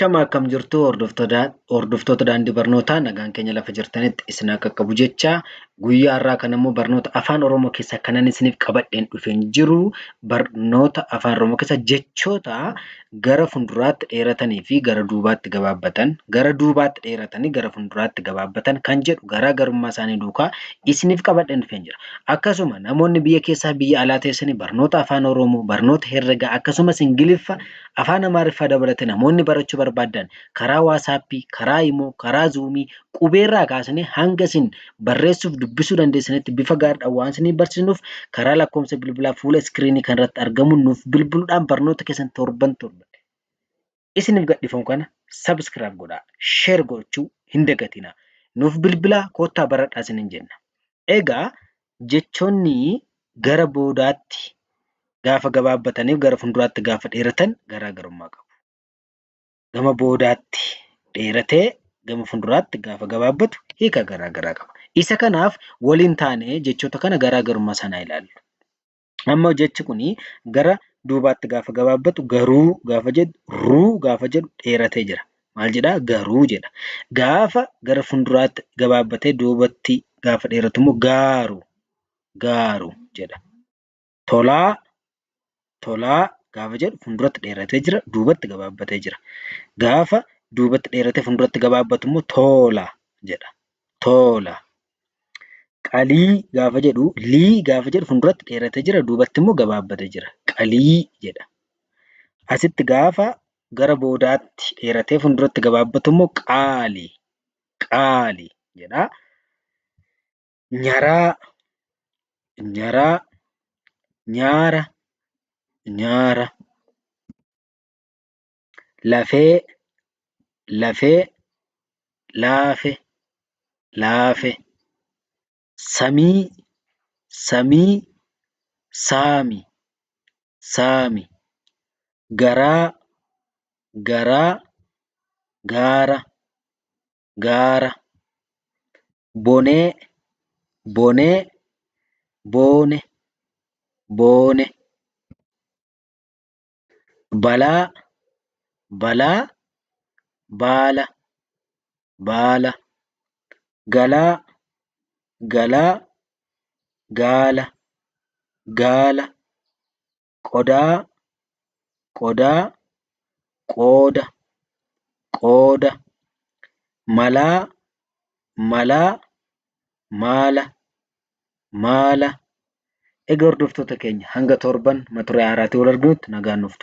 Shama akkam jirtu hordoftoota daandii barnootaa nagaan keenya lafa jirtanitti isin akka qabu jecha guyyaa har'aa kana immoo barnoota afaan Oromoo keessaa kanan isiniif qabadheen dhufeen jiru barnoota afaan Oromoo keessa jechoota gara fuulduraatti dheeratanii fi gara duubaatti gabaabbatan, gara duubaatti dheeratanii gara fuulduraatti gabaabbatan kan jedhu garaagarummaa isaanii duukaa isiniif qabadheen dhufeen jira. Akkasuma namoonni biyya keessaa biyya alaa teessanii barnoota afaan Oromoo, barnoota herregaa akkasumas Ingiliffa afaan Amaariffaa dabalatee namoonni barachuu barbaadan karaa waatsaappii, karaa imoo, karaa zuumii qubeerraa kaasanii hanga isin barreessuuf dubbisuu dandeessanitti bifa gaariidhaan waan isinii barsiisnuuf karaa lakkoofsa bilbilaa fuula iskiriinii kanarratti argamu nuuf bilbiluudhaan barnoota keessan torban isiniif gadhiifamu kana sabskiraayib godhaa, sheer gochuu hin dagatinaa. Nuuf bilbilaa koottaa baradhaa isiniin jenna. Egaa jechoonni gara boodaatti gaafa gabaabbataniif gara fuulduraatti gaafa dheeratan garaagarummaa qabu. Gama boodaatti dheeratee gama fuulduraatti gaafa gabaabbatu hiika garaagaraa qaba. Isa kanaaf waliin taanee jechoota kana garaagarummaa sanaa ilaallu. Amma jechi kuni gara duubaatti gaafa gabaabbatu garuu gaafa jedhu ruu gaafa jedhu dheeratee jira. Maal jedhaa? Garuu jedha. Gaafa gara fuulduraatti gabaabbatee duubatti gaafa dheeratu immoo gaaru jedha. Tolaa gaafa jedhu fuulduratti dheeratee jira, duubatti gabaabbatee jira. Gaafa duubatti dheeratee fuulduratti gabaabbatu immoo tola jedha. Tola. Qalii gaafa jedhu, lii gaafa jedhu fuulduratti dheeratee jira, duubatti immoo gabaabbatee jira. Qalii jedha. Asitti gaafa gara boodaatti dheeratee fuulduratti gabaabbatu immoo qaali jedha. Nyaraa, nyaara. Lafee, laafe. Samii, saami. Garaa, gaara. Bonee, boone. Balaa, baala. Galaa, gaala. Qodaa, qooda. Malaa, maala. Egaa hordoftoota keenya hanga torban mata duree haaraatiin wal arginutti nagaan nuuf ta'aa.